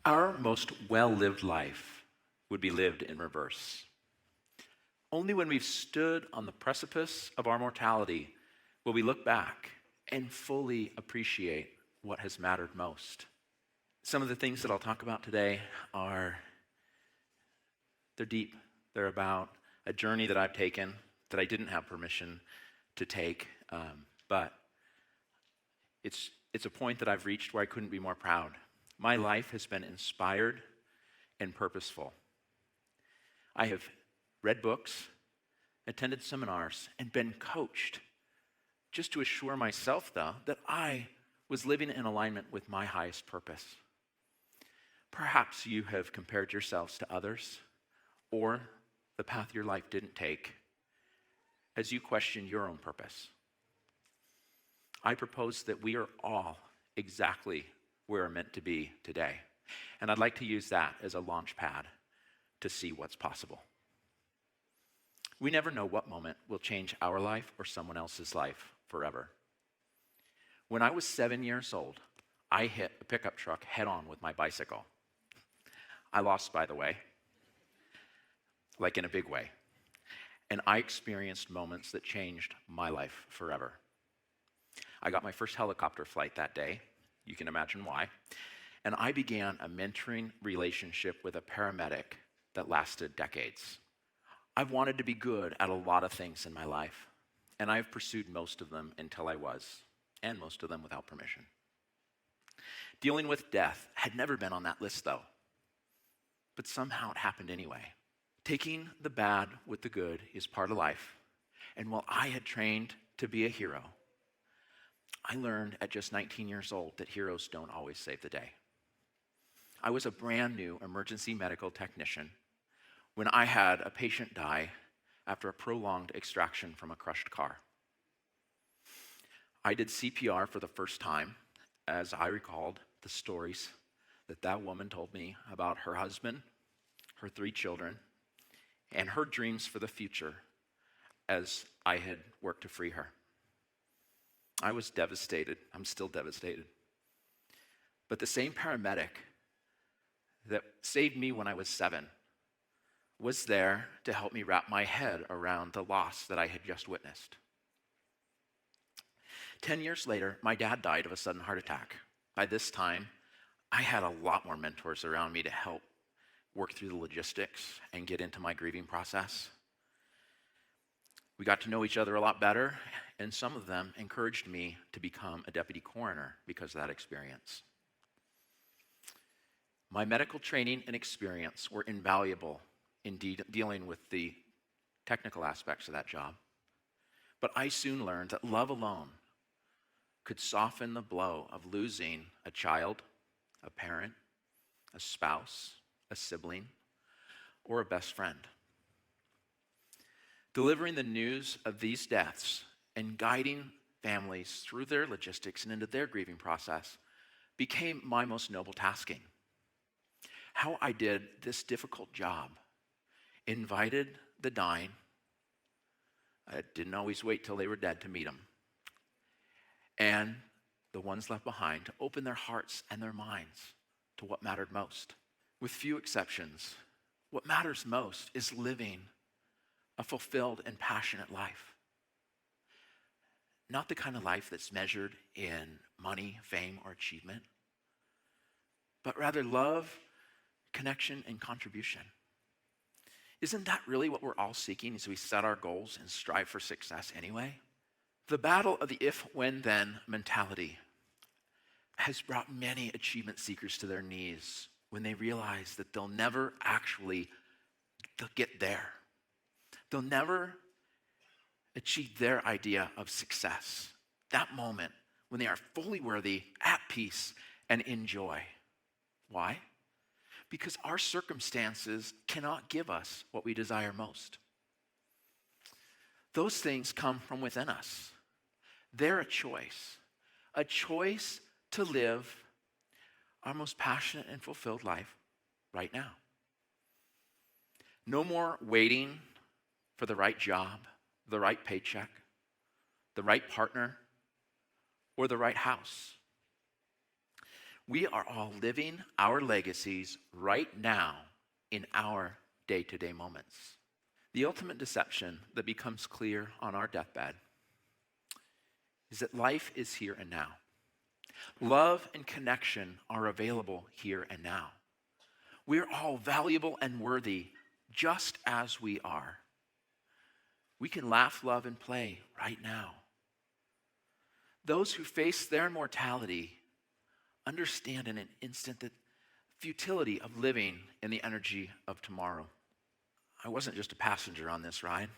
Our most well-lived life would be lived in reverse. Only when we've stood on the precipice of our mortality will we look back and fully appreciate what has mattered most. Some of the things that I'll talk about today they're deep. They're about a journey that I've taken that I didn't have permission to take, but it's a point that I've reached where I couldn't be more proud. My life has been inspired and purposeful. I have read books, attended seminars, and been coached just to assure myself, though, that I was living in alignment with my highest purpose. Perhaps you have compared yourselves to others or the path your life didn't take as you question your own purpose. I propose that we are all exactly where we're meant to be today. And I'd like to use that as a launch pad to see what's possible. We never know what moment will change our life or someone else's life forever. When I was 7 years old, I hit a pickup truck head-on with my bicycle. I lost, by the way, like in a big way. And I experienced moments that changed my life forever. I got my first helicopter flight that day. You can imagine why. And I began a mentoring relationship with a paramedic that lasted decades. I've wanted to be good at a lot of things in my life, and I've pursued most of them until I was, and most of them without permission. Dealing with death had never been on that list, though. But somehow it happened anyway. Taking the bad with the good is part of life. And while I had trained to be a hero, I learned at just 19 years old that heroes don't always save the day. I was a brand new emergency medical technician when I had a patient die after a prolonged extraction from a crushed car. I did CPR for the first time as I recalled the stories that woman told me about her husband, her 3 children, and her dreams for the future as I had worked to free her. I was devastated. I'm still devastated. But the same paramedic that saved me when I was 7 was there to help me wrap my head around the loss that I had just witnessed. 10 years later, my dad died of a sudden heart attack. By this time, I had a lot more mentors around me to help work through the logistics and get into my grieving process. We got to know each other a lot better, and some of them encouraged me to become a deputy coroner because of that experience. My medical training and experience were invaluable in dealing with the technical aspects of that job. But I soon learned that love alone could soften the blow of losing a child, a parent, a spouse, a sibling, or a best friend. Delivering the news of these deaths and guiding families through their logistics and into their grieving process became my most noble tasking. How I did this difficult job invited the dying. I didn't always wait till they were dead to meet them. And the ones left behind to open their hearts and their minds to what mattered most. With few exceptions, what matters most is living a fulfilled and passionate life. Not the kind of life that's measured in money, fame, or achievement, but rather love, connection, and contribution. Isn't that really what we're all seeking as we set our goals and strive for success anyway? The battle of the if, when, then mentality has brought many achievement seekers to their knees when they realize that they'll never actually get there. They'll never achieve their idea of success. That moment when they are fully worthy, at peace, and in joy. Why? Because our circumstances cannot give us what we desire most. Those things come from within us. They're a choice to live our most passionate and fulfilled life right now. No more waiting for the right job, the right paycheck, the right partner, or the right house. We are all living our legacies right now in our day-to-day moments. The ultimate deception that becomes clear on our deathbed is that life is here and now. Love and connection are available here and now. We're all valuable and worthy just as we are. We can laugh, love, and play right now. Those who face their mortality understand in an instant the futility of living in the energy of tomorrow. I wasn't just a passenger on this ride.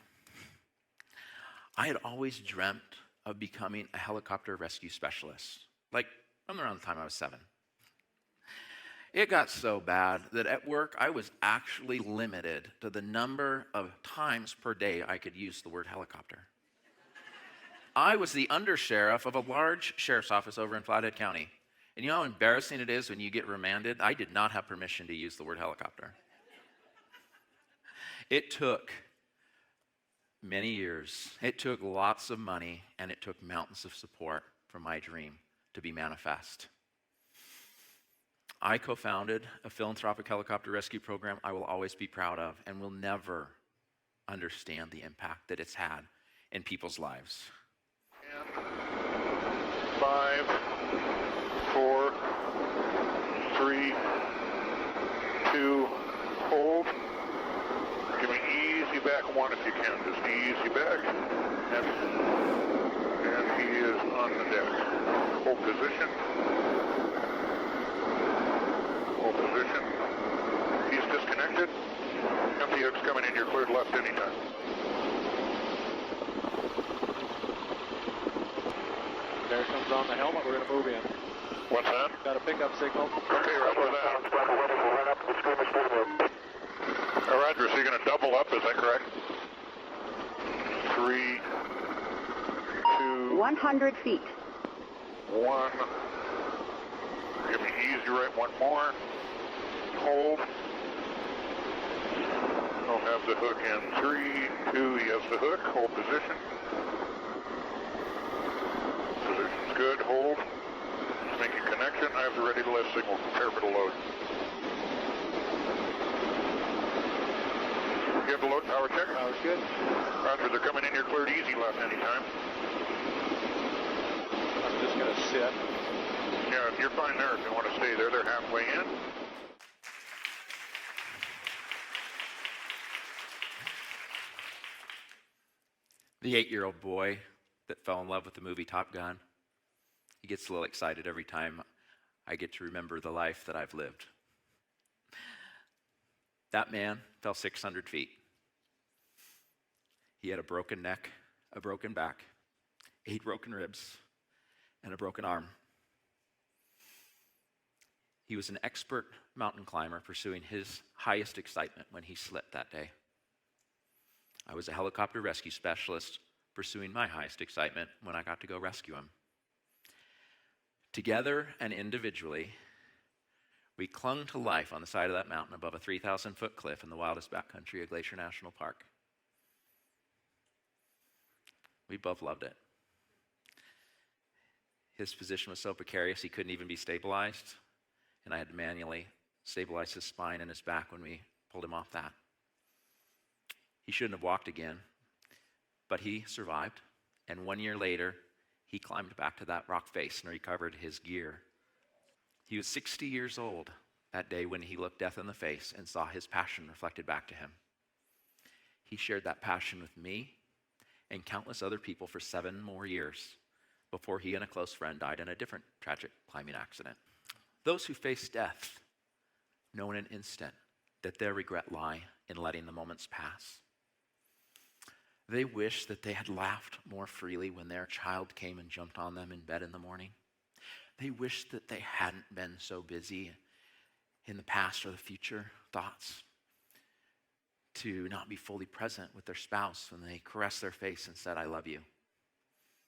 I had always dreamt of becoming a helicopter rescue specialist, like from around the time I was 7. It got so bad that at work I was actually limited to the number of times per day I could use the word helicopter. I was the undersheriff of a large sheriff's office over in Flathead County. And you know how embarrassing it is when you get remanded? I did not have permission to use the word helicopter. It took many years. It took lots of money, and it took mountains of support for my dream to be manifest. I co-founded a philanthropic helicopter rescue program I will always be proud of and will never understand the impact that it's had in people's lives. 5, 4, 3, 2, hold. Give me easy back 1 if you can. Just easy back. And he is on the deck. Hold position. Hold position. He's disconnected. Empty hook's coming in. You're cleared left anytime. There comes on the helmet. We're going to move in. What's that? Got a pickup signal. Okay, roger that. Roger, so you're going to double up, is that correct? 3, 2, 100 feet. 1. Give me easy right 1 more. Hold. I'll have the hook in 3, 2, he has the hook. Hold position. Position's good. Hold. Just making connection. I have the ready to lift signal. Prepare for the load. You have the load power check? Power's good. Roger, they're coming in. You're cleared easy left anytime. I'm just going to sit. Yeah, you're fine there if you want to stay there. They're halfway in. The 8-year-old boy that fell in love with the movie Top Gun, he gets a little excited every time I get to remember the life that I've lived. That man fell 600 feet. He had a broken neck, a broken back, 8 broken ribs, and a broken arm. He was an expert mountain climber pursuing his highest excitement when he slipped that day. I was a helicopter rescue specialist pursuing my highest excitement when I got to go rescue him. Together and individually, we clung to life on the side of that mountain above a 3,000-foot cliff in the wildest backcountry of Glacier National Park. We both loved it. His position was so precarious he couldn't even be stabilized, and I had to manually stabilize his spine and his back when we pulled him off that. He shouldn't have walked again, but he survived, and 1 year later, he climbed back to that rock face and recovered his gear. He was 60 years old that day when he looked death in the face and saw his passion reflected back to him. He shared that passion with me and countless other people for 7 more years before he and a close friend died in a different tragic climbing accident. Those who face death know in an instant that their regret lie in letting the moments pass. They wish that they had laughed more freely when their child came and jumped on them in bed in the morning. They wish that they hadn't been so busy in the past or the future thoughts to not be fully present with their spouse when they caressed their face and said, "I love you."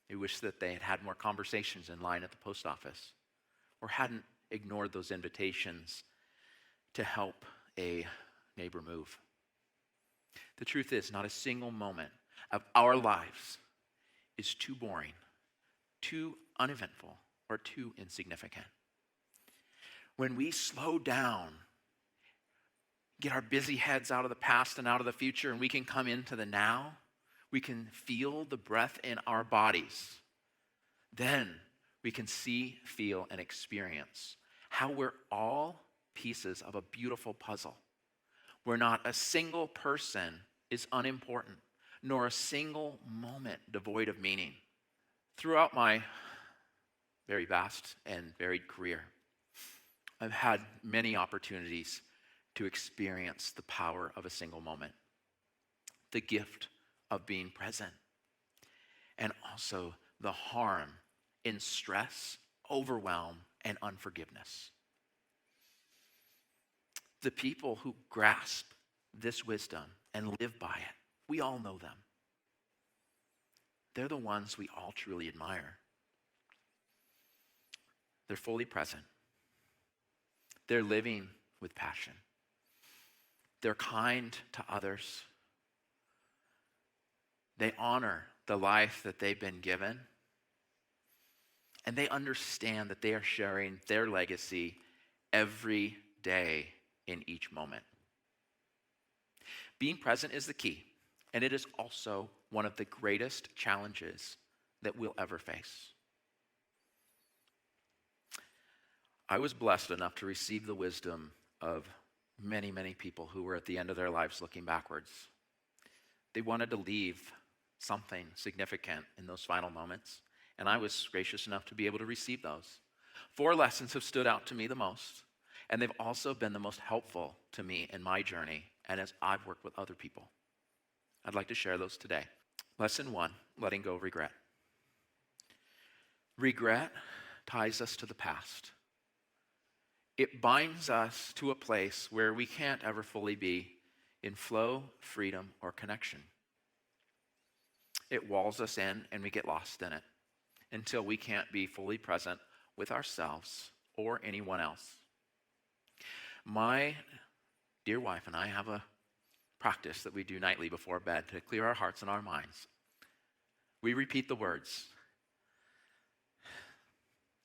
They wish that they had had more conversations in line at the post office or hadn't ignored those invitations to help a neighbor move. The truth is, not a single moment of our lives is too boring, too uneventful, or too insignificant. When we slow down, get our busy heads out of the past and out of the future, and we can come into the now, we can feel the breath in our bodies, then we can see, feel, and experience how we're all pieces of a beautiful puzzle, where not a single person is unimportant, nor a single moment devoid of meaning. Throughout my very vast and varied career, I've had many opportunities to experience the power of a single moment, the gift of being present, and also the harm in stress, overwhelm, and unforgiveness. The people who grasp this wisdom and live by it, we all know them. They're the ones we all truly admire. They're fully present. They're living with passion. They're kind to others. They honor the life that they've been given. And they understand that they are sharing their legacy every day in each moment. Being present is the key, and it is also one of the greatest challenges that we'll ever face. I was blessed enough to receive the wisdom of many, many people who were at the end of their lives looking backwards. They wanted to leave something significant in those final moments, and I was gracious enough to be able to receive those. 4 lessons have stood out to me the most, and they've also been the most helpful to me in my journey and as I've worked with other people. I'd like to share those today. Lesson 1, letting go of regret. Regret ties us to the past. It binds us to a place where we can't ever fully be in flow, freedom, or connection. It walls us in and we get lost in it until we can't be fully present with ourselves or anyone else. My dear wife and I have a practice that we do nightly before bed to clear our hearts and our minds. We repeat the words,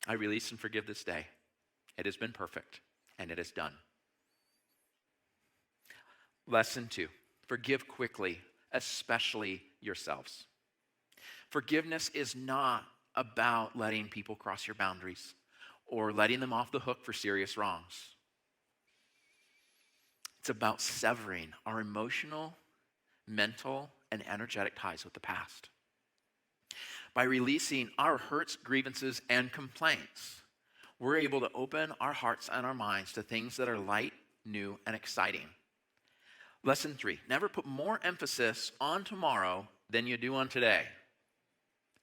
I release and forgive this day. It has been perfect, and it is done. Lesson 2, forgive quickly, especially yourselves. Forgiveness is not about letting people cross your boundaries or letting them off the hook for serious wrongs. It's about severing our emotional, mental, and energetic ties with the past. By releasing our hurts, grievances, and complaints, we're able to open our hearts and our minds to things that are light, new, and exciting. Lesson 3, never put more emphasis on tomorrow than you do on today.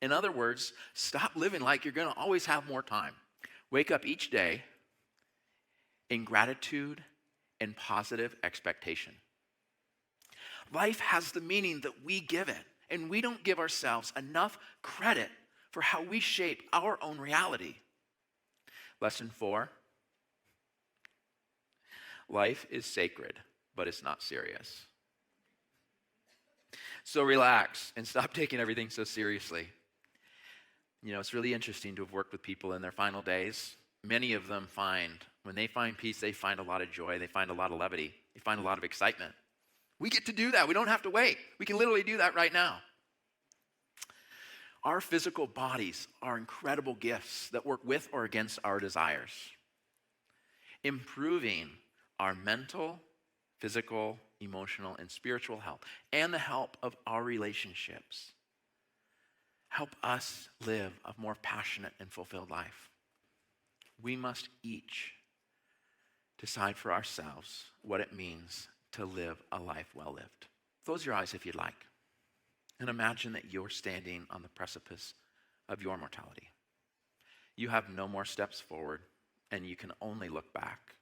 In other words, stop living like you're going to always have more time. Wake up each day in gratitude and positive expectation. Life has the meaning that we give it, and we don't give ourselves enough credit for how we shape our own reality. Lesson 4, life is sacred, but it's not serious. So relax and stop taking everything so seriously. You know, it's really interesting to have worked with people in their final days. Many of them when they find peace, they find a lot of joy, they find a lot of levity, they find a lot of excitement. We get to do that. We don't have to wait. We can literally do that right now. Our physical bodies are incredible gifts that work with or against our desires. Improving our mental, physical, emotional, and spiritual health, and the help of our relationships, help us live a more passionate and fulfilled life. We must each decide for ourselves what it means to live a life well lived. Close your eyes if you'd like, and imagine that you're standing on the precipice of your mortality. You have no more steps forward, and you can only look back.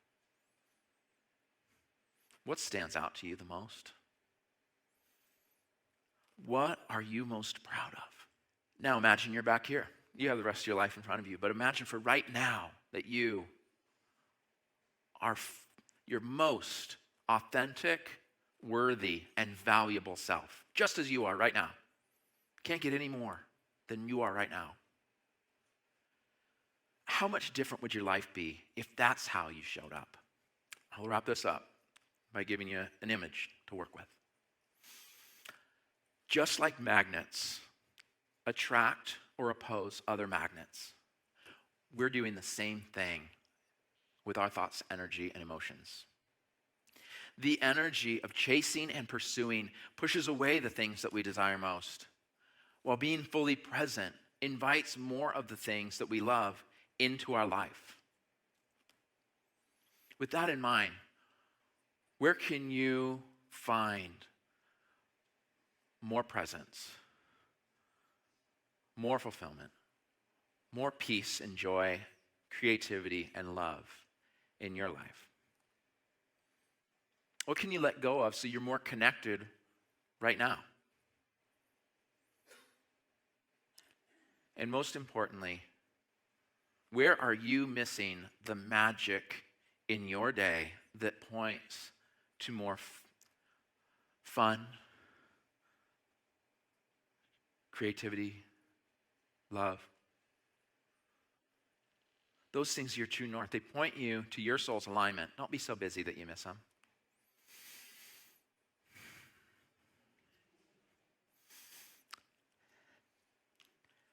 What stands out to you the most? What are you most proud of? Now imagine you're back here. You have the rest of your life in front of you, but imagine for right now that you are your most authentic, worthy, and valuable self, just as you are right now. Can't get any more than you are right now. How much different would your life be if that's how you showed up? I'll wrap this up by giving you an image to work with. Just like magnets attract or oppose other magnets, we're doing the same thing with our thoughts, energy, and emotions. The energy of chasing and pursuing pushes away the things that we desire most, while being fully present invites more of the things that we love into our life. With that in mind, where can you find more presence, more fulfillment, more peace and joy, creativity and love in your life? What can you let go of so you're more connected right now? And most importantly, where are you missing the magic in your day that points to more fun, creativity, love? Those things are your true north. They point you to your soul's alignment. Don't be so busy that you miss them.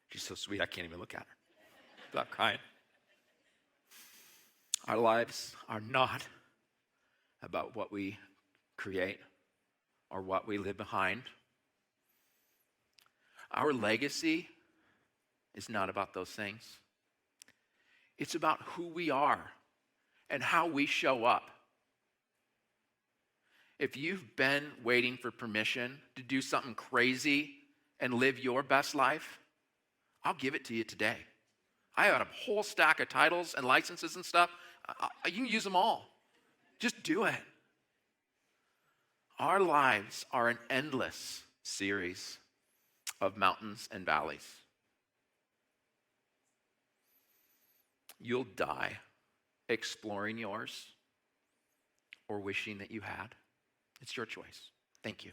She's so sweet, I can't even look at her without crying. Our lives are not about what we create or what we leave behind. Our legacy is not about those things. It's about who we are and how we show up. If you've been waiting for permission to do something crazy and live your best life, I'll give it to you today. I have a whole stack of titles and licenses and stuff. You can use them all. Just do it. Our lives are an endless series of mountains and valleys. You'll die exploring yours or wishing that you had. It's your choice. Thank you.